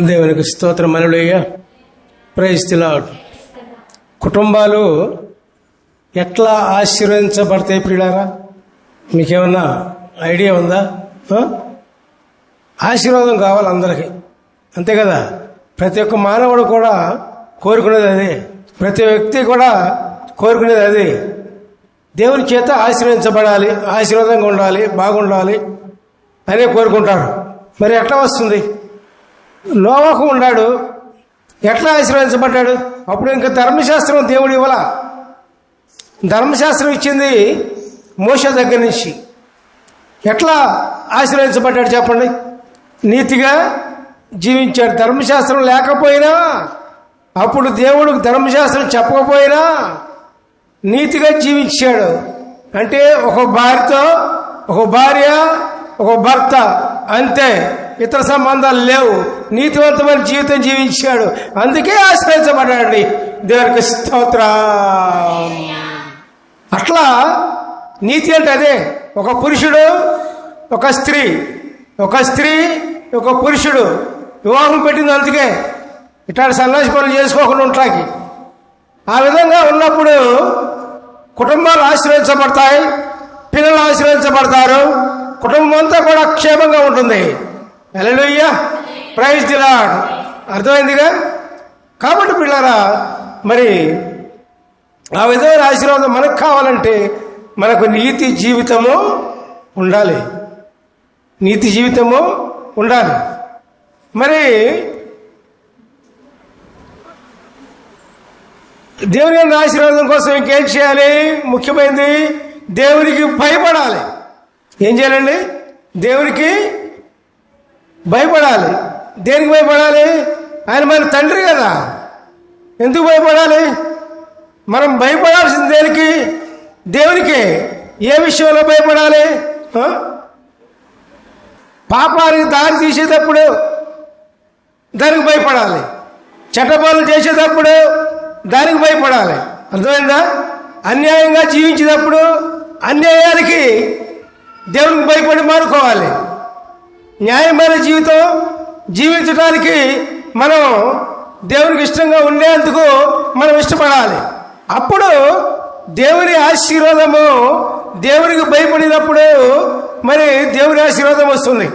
దేవునికి స్తోత్రం. Hallelujah. Praise the Lord. కుటుంబాలు ఎట్లా ఆశీర్వదించబడతాయి ప్రియులారా? మీకేమన్నా ఐడియా ఉందా? ఆశీర్వాదం కావాలి అందరికీ, అంతే కదా? ప్రతి ఒక్క మానవుడు కూడా కోరుకునేది అదే, ప్రతి వ్యక్తి కూడా కోరుకునేది అదే. దేవుని చేత ఆశీర్వదించబడాలి, ఆశీర్వాదంగా ఉండాలి, బాగుండాలి అనే కోరుకుంటారు. మరి ఎట్లా వస్తుంది? నోవాహు ఉన్నాడు, ఎట్లా ఆశీర్వదించబడ్డాడు? అప్పుడు ఇంకా ధర్మశాస్త్రం దేవుడు ఇవ్వాల. ధర్మశాస్త్రం ఇచ్చింది మోషే దగ్గర నుంచి. ఎట్లా ఆశీర్వదించబడ్డాడు చెప్పండి? నీతిగా జీవించాడు. ధర్మశాస్త్రం లేకపోయినా, అప్పుడు దేవుడు ధర్మశాస్త్రం చెప్పకపోయినా నీతిగా జీవించాడు. అంటే ఒక భార్యతో, ఒక భార్య, ఒక భర్త, అంతే, ఇతర సంబంధాలు లేవు. నీతివంతమైన జీవితం జీవించాడు, అందుకే ఆశ్రయించబడ్డాడండి. దేవునికి స్తోత్రం. అట్లా నీతి అంటే అదే. ఒక పురుషుడు, ఒక స్త్రీ, ఒక స్త్రీ, ఒక పురుషుడు వివాహం పెట్టింది అందుకే, ఇట్లాంటి సన్యాసి పనులు చేసుకోకుండా ఉంటాకి. ఆ విధంగా ఉన్నప్పుడు కుటుంబాలు ఆశ్రయించబడతాయి, పిల్లలు ఆశ్రయించబడతారు, కుటుంబం అంతా కూడా క్షేమంగా ఉంటుంది. హల్లెలూయా. Praise the Lord. అర్థమైందిగా? కాబట్టి పిల్లరా, మరి ఆ విధమైన ఆశీర్వాదం మనకు కావాలంటే మనకు నీతి జీవితము ఉండాలి, నీతి జీవితము ఉండాలి. మరి దేవుని ఆశీర్వాదం కోసం ఇంకేం చేయాలి? ముఖ్యమైనది దేవునికి భయపడాలి. ఏం చేయాలండి? దేవునికి భయపడాలి. దేనికి భయపడాలి? ఆయన మన తండ్రి కదా. ఎందుకు భయపడాలి? మనం భయపడాల్సింది దేనికి? దేవునికి. ఏ విషయంలో భయపడాలి? పాపానికి దారి తీసేటప్పుడు దానికి భయపడాలి, చట్టపాలన చేసేటప్పుడు దానికి భయపడాలి. అర్థమైందా? అన్యాయంగా జీవించేటప్పుడు అన్యాయానికి దేవునికి భయపడి మానుకోవాలి. న్యాయమైన జీవితం జీవించడానికి మనం దేవునికి ఇష్టంగా ఉండేందుకు మనం ఇష్టపడాలి. అప్పుడు దేవుని ఆశీర్వాదము, దేవునికి భయపడినప్పుడు మరి దేవుని ఆశీర్వాదం వస్తుంది.